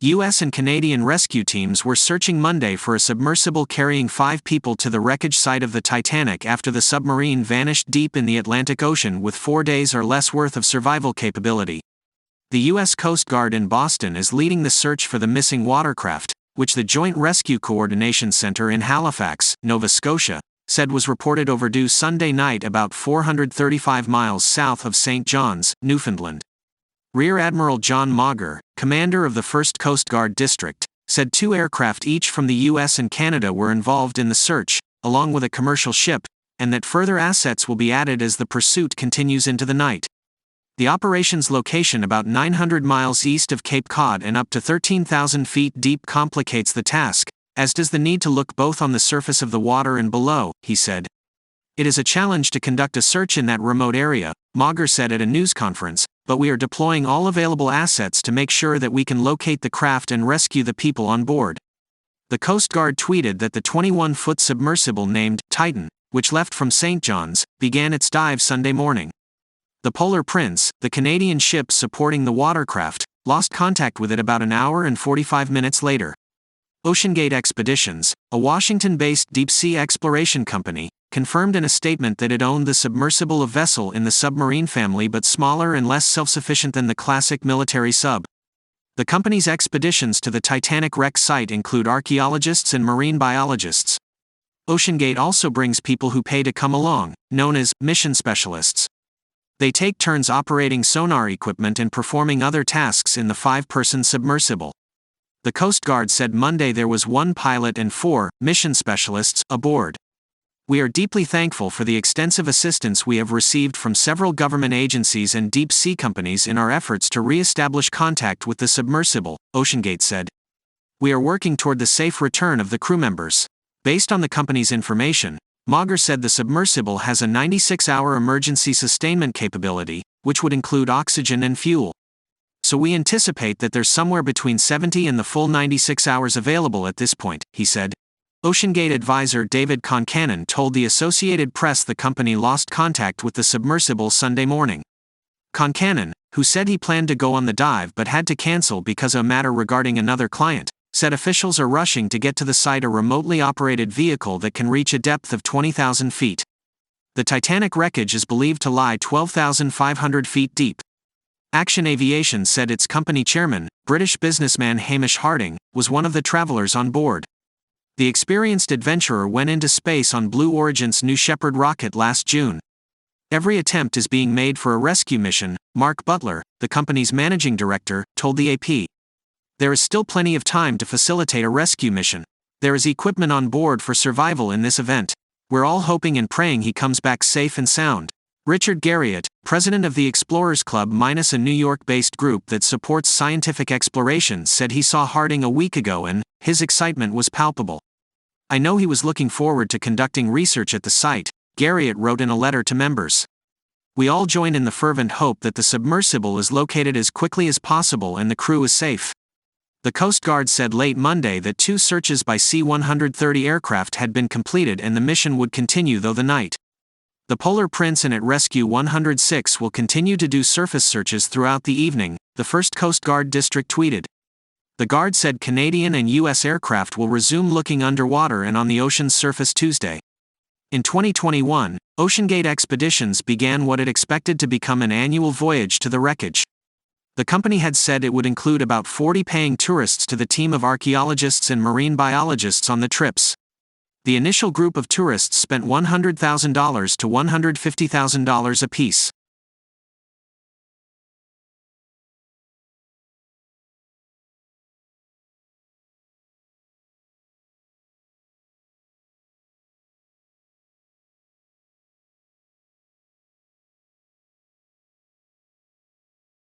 U.S. and Canadian rescue teams were searching Monday for a submersible carrying 5 people to the wreckage site of the Titanic after the submarine vanished deep in the Atlantic Ocean with 4 days or less worth of survival capability. The U.S. Coast Guard in Boston is leading the search for the missing watercraft, which the Joint Rescue Coordination Center in Halifax, Nova Scotia, said was reported overdue Sunday night about 435 miles south of St. John's, Newfoundland. Rear Admiral John Meagre, commander of the 1st Coast Guard District, said 2 aircraft each from the U.S. and Canada were involved in the search, along with a commercial ship, and that further assets will be added as the pursuit continues into the night. The operation's location about 900 miles east of Cape Cod and up to 13,000 feet deep complicates the task, as does the need to look both on the surface of the water and below, he said. It is a challenge to conduct a search in that remote area, Meagre said at a news conference, but we are deploying all available assets to make sure that we can locate the craft and rescue the people on board. The Coast Guard tweeted that the 21-foot submersible named Titan, which left from St. John's, began its dive Sunday morning. The Polar Prince, the Canadian ship supporting the watercraft, lost contact with it about an hour and 45 minutes later. Oceangate Expeditions, a Washington-based deep-sea exploration company, confirmed in a statement that it owned the submersible, a vessel in the submarine family but smaller and less self-sufficient than the classic military sub. The company's expeditions to the Titanic wreck site include archaeologists and marine biologists. Oceangate also brings people who pay to come along, known as mission specialists. They take turns operating sonar equipment and performing other tasks in the 5-person submersible. The Coast Guard said Monday there was 1 pilot and 4 mission specialists aboard. We are deeply thankful for the extensive assistance we have received from several government agencies and deep-sea companies in our efforts to re-establish contact with the submersible, Oceangate said. We are working toward the safe return of the crew members. Based on the company's information, Meagre said the submersible has a 96-hour emergency sustainment capability, which would include oxygen and fuel. So we anticipate that there's somewhere between 70 and the full 96 hours available at this point, he said. Oceangate advisor David Concannon told the Associated Press the company lost contact with the submersible Sunday morning. Concannon, who said he planned to go on the dive but had to cancel because of a matter regarding another client, said officials are rushing to get to the site a remotely operated vehicle that can reach a depth of 20,000 feet. The Titanic wreckage is believed to lie 12,500 feet deep. Action Aviation said its company chairman, British businessman Hamish Harding, was one of the travelers on board. The experienced adventurer went into space on Blue Origin's New Shepard rocket last June. Every attempt is being made for a rescue mission, Mark Butler, the company's managing director, told the AP. There is still plenty of time to facilitate a rescue mission. There is equipment on board for survival in this event. We're all hoping and praying he comes back safe and sound. Richard Garriott, president of the Explorers Club - a New York-based group that supports scientific exploration, said he saw Harding a week ago and his excitement was palpable. I know he was looking forward to conducting research at the site, Garriott wrote in a letter to members. We all join in the fervent hope that the submersible is located as quickly as possible and the crew is safe. The Coast Guard said late Monday that 2 searches by C-130 aircraft had been completed and the mission would continue through the night. The Polar Prince and at Rescue 106 will continue to do surface searches throughout the evening, the 1st Coast Guard District tweeted. The Guard said Canadian and U.S. aircraft will resume looking underwater and on the ocean's surface Tuesday. In 2021, Oceangate Expeditions began what it expected to become an annual voyage to the wreckage. The company had said it would include about 40 paying tourists to the team of archaeologists and marine biologists on the trips. The initial group of tourists spent $100,000 to $150,000 apiece.